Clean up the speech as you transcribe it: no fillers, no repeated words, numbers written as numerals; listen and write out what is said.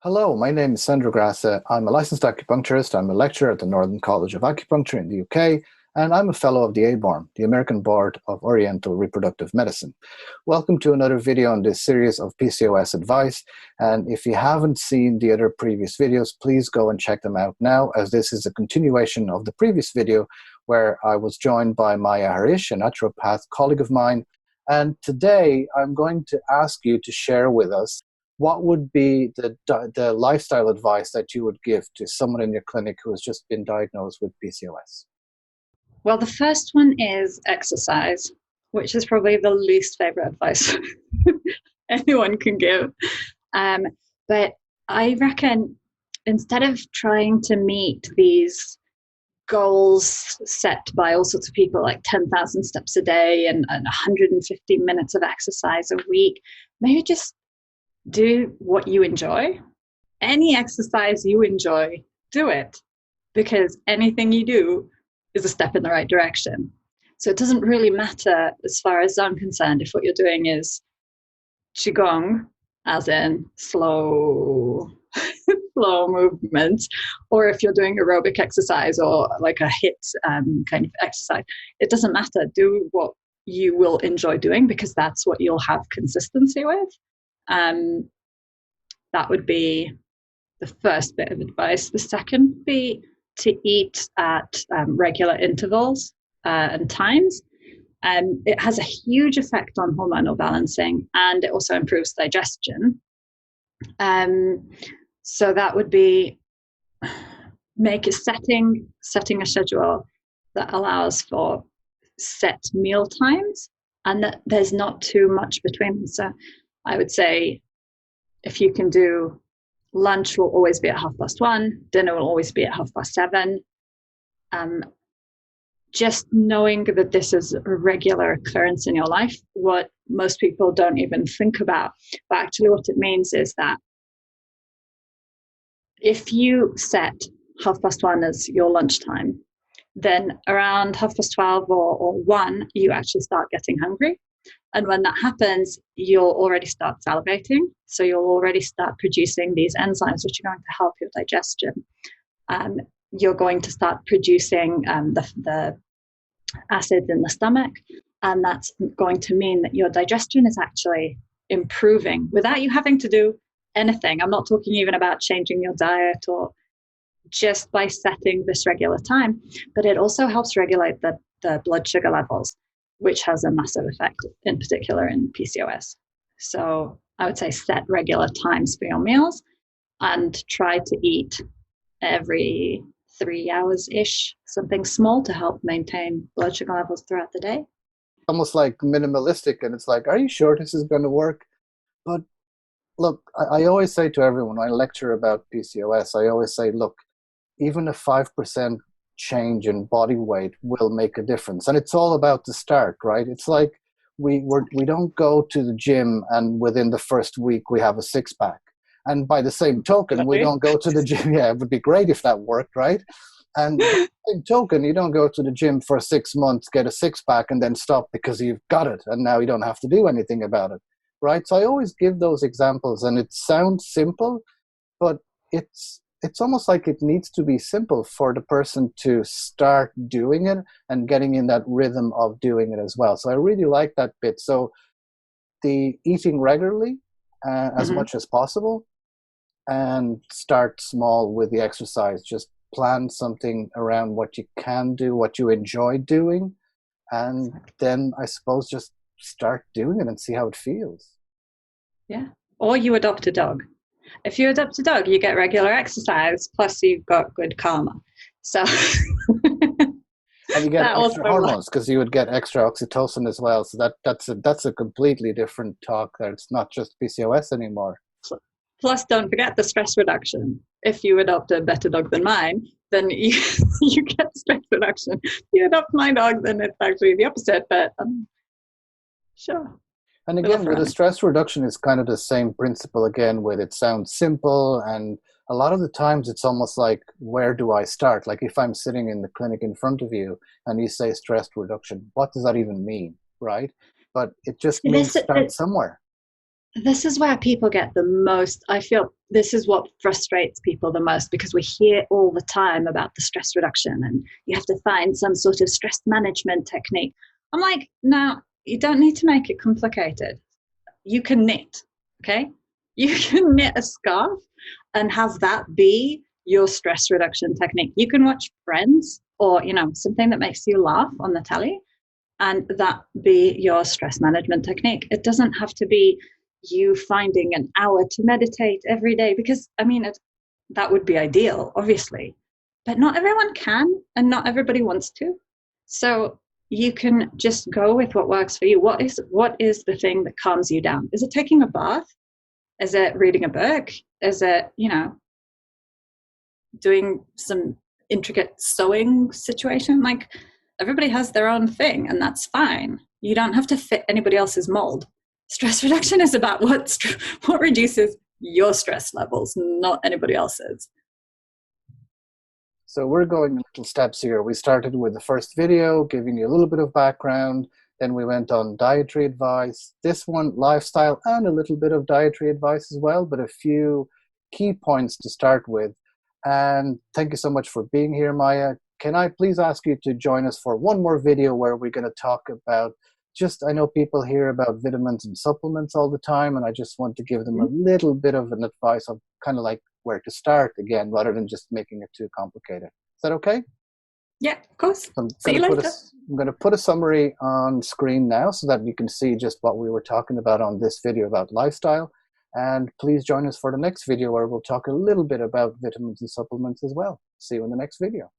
Hello, my name is Sandro Graca. I'm a licensed acupuncturist. I'm a lecturer at the Northern College of Acupuncture in the UK, and I'm a fellow of the FABORM, the American Board of Oriental Reproductive Medicine. Welcome to another video on this series of PCOS advice. And if you haven't seen the other previous videos, please go and check them out now, as this is a continuation of the previous video where I was joined by Maya Harish, a naturopath colleague of mine. And today I'm going to ask you to share with us what would be the lifestyle advice that you would give to someone in your clinic who has just been diagnosed with PCOS? Well, the first one is exercise, which is probably the least favorite advice anyone can give. But I reckon instead of trying to meet these goals set by all sorts of people, like 10,000 steps a day and 150 minutes of exercise a week, maybe just do what you enjoy. Any exercise you enjoy, do it, because anything you do is a step in the right direction. So it doesn't really matter, as far as I'm concerned, if what you're doing is qigong, as in slow movements, or if you're doing aerobic exercise or like a HIIT kind of exercise. It doesn't matter. Do what you will enjoy doing, because that's what you'll have consistency with. That would be the first bit of advice. The second would be to eat at regular intervals and times. It has a huge effect on hormonal balancing, and it also improves digestion. So that would be setting a schedule that allows for set meal times and that there's not too much between them. So I would say if you can do, lunch will always be at 1:30, dinner will always be at 7:30. Just knowing that this is a regular occurrence in your life, what most people don't even think about. But actually what it means is that if you set 1:30 as your lunchtime, then around 12:30 or 1, you actually start getting hungry. And when that happens, you'll already start salivating. So you'll already start producing these enzymes, which are going to help your digestion. You're going to start producing the acid in the stomach. And that's going to mean that your digestion is actually improving without you having to do anything. I'm not talking even about changing your diet, or just by setting this regular time. But it also helps regulate the blood sugar levels, which has a massive effect, in particular in PCOS. So I would say set regular times for your meals and try to eat every 3 hours-ish, something small to help maintain blood sugar levels throughout the day. Almost like minimalistic, and it's like, are you sure this is going to work? But look, I always say to everyone, when I lecture about PCOS, I always say, look, even a 5% change in body weight will make a difference. And it's all about the start, right? It's like we don't go to the gym and within the first week we have a six-pack. And by the same token, we don't go to the gym. Yeah, it would be great if that worked, right? And by the same token, you don't go to the gym for 6 months, get a six-pack, and then stop because you've got it. And now you don't have to do anything about it, right? So I always give those examples, and it sounds simple, but it's almost like it needs to be simple for the person to start doing it and getting in that rhythm of doing it as well. So I really like that bit. So the eating regularly as much as possible, and start small with the exercise. Just plan something around what you can do, what you enjoy doing, and then I suppose just start doing it and see how it feels. Yeah. Or you adopt a dog. If you adopt a dog, you get regular exercise, plus you've got good karma. So And you get extra hormones because you would get extra oxytocin as well. So that's a completely different talk there. It's not just PCOS anymore. Plus, don't forget the stress reduction. If you adopt a better dog than mine, then you get stress reduction. If you adopt my dog, then it's actually the opposite, but sure. And again, with the stress reduction, it's kind of the same principle again, with it sounds simple, and a lot of the times it's almost like, where do I start? Like if I'm sitting in the clinic in front of you and you say stress reduction, what does that even mean, right? But it just means start somewhere. This is where people get the most. I feel this is what frustrates people the most, because we hear all the time about the stress reduction and you have to find some sort of stress management technique. I'm like, no, you don't need to make it complicated. You can knit, okay? You can knit a scarf and have that be your stress reduction technique. You can watch Friends or, something that makes you laugh on the telly, and that be your stress management technique. It doesn't have to be you finding an hour to meditate every day, because that would be ideal, obviously, but not everyone can and not everybody wants to. So you can just go with what works for you. What is the thing that calms you down? Is it taking a bath? Is it reading a book? Is it, doing some intricate sewing situation? Like, everybody has their own thing, and that's fine. You don't have to fit anybody else's mold. Stress reduction is about what reduces your stress levels, not anybody else's. So we're going in little steps here. We started with the first video, giving you a little bit of background. Then we went on dietary advice. This one, lifestyle, and a little bit of dietary advice as well, but a few key points to start with. And thank you so much for being here, Maya. Can I please ask you to join us for one more video where we're going to talk about I know people hear about vitamins and supplements all the time, and I just want to give them a little bit of an advice of kind of like where to start again, rather than just making it too complicated. Is that okay? Yeah, of course. So See you later. I'm going to put a summary on screen now so that you can see just what we were talking about on this video about lifestyle. And please join us for the next video where we'll talk a little bit about vitamins and supplements as well. See you in the next video.